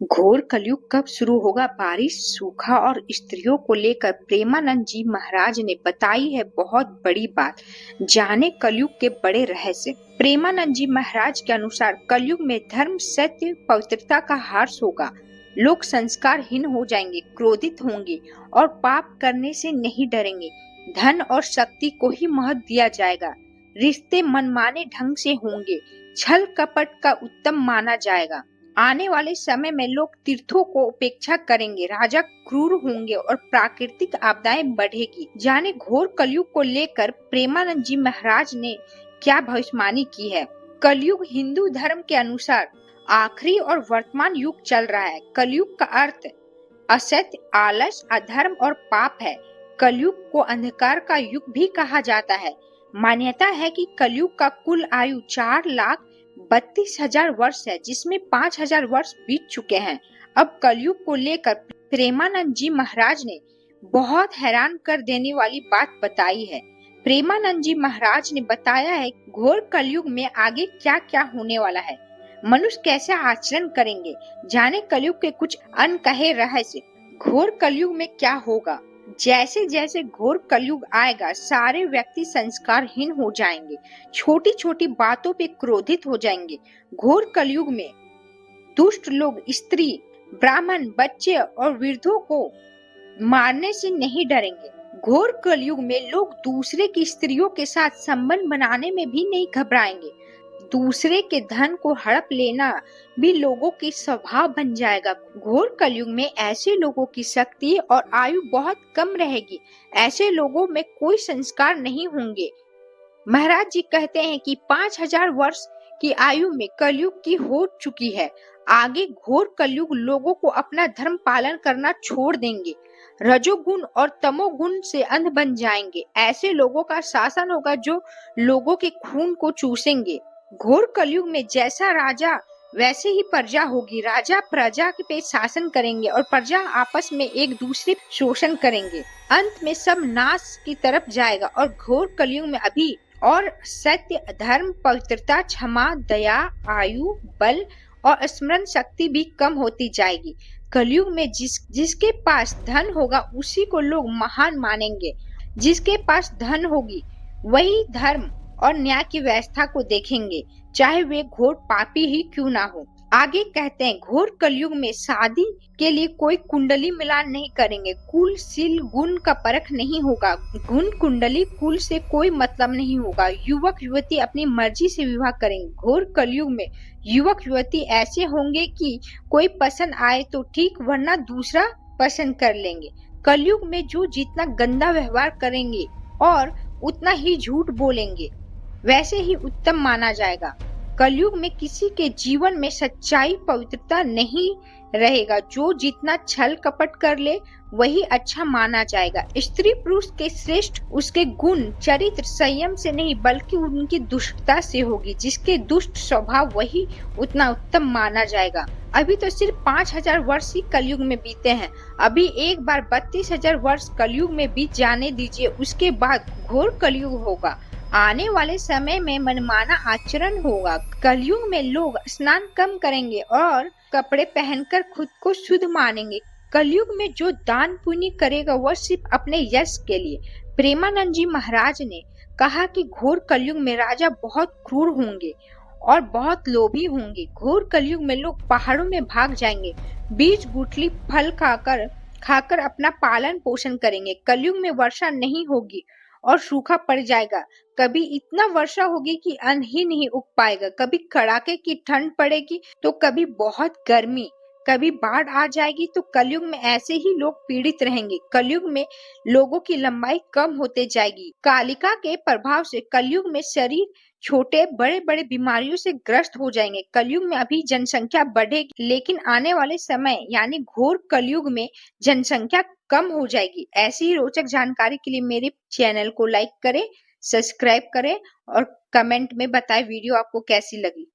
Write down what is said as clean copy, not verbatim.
घोर कलयुग कब शुरू होगा? बारिश, सूखा और स्त्रियों को लेकर प्रेमानंद जी महाराज ने बताई है बहुत बड़ी बात। जाने कलयुग के बड़े रहस्य। प्रेमानंद जी महाराज के अनुसार कलयुग में धर्म, सत्य, पवित्रता का ह्रास होगा। लोग संस्कारहीन हो जाएंगे, क्रोधित होंगे और पाप करने से नहीं डरेंगे। धन और शक्ति को ही महत्व दिया जाएगा। रिश्ते मनमाने ढंग से होंगे। छल कपट का उत्तम माना जाएगा। आने वाले समय में लोग तीर्थों को उपेक्षा करेंगे, राजा क्रूर होंगे और प्राकृतिक आपदाएं बढ़ेगी। जाने घोर कलयुग को लेकर प्रेमानंद जी महाराज ने क्या भविष्यवाणी की है। कलयुग हिंदू धर्म के अनुसार आखिरी और वर्तमान युग चल रहा है। कलयुग का अर्थ असत्य, आलस, अधर्म और पाप है। कलयुग को अंधकार का युग भी कहा जाता है। मान्यता है कि कलयुग का कुल आयु 4,32,000 वर्ष है, जिसमें 5,000 वर्ष बीत चुके हैं। अब कलयुग को लेकर प्रेमानंद जी महाराज ने बहुत हैरान कर देने वाली बात बताई है। प्रेमानंद जी महाराज ने बताया है घोर कलयुग में आगे क्या क्या होने वाला है, मनुष्य कैसे आचरण करेंगे। जाने कलयुग के कुछ अनकहे रहस्य। घोर कलयुग में क्या होगा? जैसे जैसे घोर कलयुग आएगा, सारे व्यक्ति संस्कारहीन हो जाएंगे, छोटी छोटी बातों पे क्रोधित हो जाएंगे। घोर कलयुग में दुष्ट लोग स्त्री, ब्राह्मण, बच्चे और वृद्धों को मारने से नहीं डरेंगे। घोर कलयुग में लोग दूसरे की स्त्रियों के साथ संबंध बनाने में भी नहीं घबराएंगे। दूसरे के धन को हड़प लेना भी लोगों की स्वभाव बन जाएगा। घोर कलयुग में ऐसे लोगों की शक्ति और आयु बहुत कम रहेगी। ऐसे लोगों में कोई संस्कार नहीं होंगे। महाराज जी कहते हैं कि 5,000 वर्ष की आयु में कलयुग की हो चुकी है। आगे घोर कलयुग लोगों को अपना धर्म पालन करना छोड़ देंगे। रजोगुण और तमोगुण से अंध बन जाएंगे। ऐसे लोगों का शासन होगा जो लोगों के खून को चूसेंगे। घोर कलयुग में जैसा राजा वैसे ही प्रजा होगी। राजा प्रजा पे शासन करेंगे और प्रजा आपस में एक दूसरे शोषण करेंगे। अंत में सब नाश की तरफ जाएगा। और घोर कलयुग में अभी और सत्य, धर्म, पवित्रता, क्षमा, दया, आयु, बल और स्मरण शक्ति भी कम होती जाएगी। कलयुग में जिसके पास धन होगा उसी को लोग महान मानेंगे। जिसके पास धन होगी वही धर्म और न्याय की व्यवस्था को देखेंगे, चाहे वे घोर पापी ही क्यों ना हो। आगे कहते हैं घोर कलयुग में शादी के लिए कोई कुंडली मिलान नहीं करेंगे। कुल, सील, गुण का परख नहीं होगा। गुण, कुंडली, कुल से कोई मतलब नहीं होगा। युवक युवती अपनी मर्जी से विवाह करेंगे। घोर कलयुग में युवक युवती ऐसे होंगे कि कोई पसंद आए तो ठीक, वरना दूसरा पसंद कर लेंगे। कलयुग में जो जितना गंदा व्यवहार करेंगे और उतना ही झूठ बोलेंगे, वैसे ही उत्तम माना जाएगा। कलयुग में किसी के जीवन में सच्चाई, पवित्रता नहीं रहेगा। जो जितना छल कपट कर ले वही अच्छा माना जाएगा। स्त्री पुरुष के श्रेष्ठ उसके गुण, चरित्र, संयम से नहीं बल्कि उनकी दुष्टता से होगी। जिसके दुष्ट स्वभाव वही उतना उत्तम माना जाएगा। अभी तो सिर्फ 5,000 वर्ष ही कलयुग में बीते हैं। अभी एक बार 32,000 वर्ष कलयुग में बीत जाने दीजिए, उसके बाद घोर कलयुग होगा। आने वाले समय में मनमाना आचरण होगा। कलयुग में लोग स्नान कम करेंगे और कपड़े पहनकर खुद को शुद्ध मानेंगे। कलयुग में जो दान पुण्य करेगा वह सिर्फ अपने यश के लिए। प्रेमानंद जी महाराज ने कहा कि घोर कलयुग में राजा बहुत क्रूर होंगे और बहुत लोभी होंगे। घोर कलयुग में लोग पहाड़ों में भाग जाएंगे, बीज, गुठली, फल खाकर अपना पालन पोषण करेंगे। कलयुग में वर्षा नहीं होगी और सूखा पड़ जाएगा। कभी इतना वर्षा होगी कि अन्न ही नहीं उग पाएगा। कभी कड़ाके की ठंड पड़ेगी तो कभी बहुत गर्मी, कभी बाढ़ आ जाएगी। तो कलयुग में ऐसे ही लोग पीड़ित रहेंगे। कलयुग में लोगों की लंबाई कम होते जाएगी। कालिका के प्रभाव से कलयुग में शरीर छोटे बड़े बड़े बीमारियों से ग्रस्त हो जाएंगे। कलयुग में अभी जनसंख्या बढ़ेगी, लेकिन आने वाले समय यानी घोर कलयुग में जनसंख्या कम हो जाएगी। ऐसी ही रोचक जानकारी के लिए मेरे चैनल को लाइक करें, सब्सक्राइब करें और कमेंट में बताएं वीडियो आपको कैसी लगी।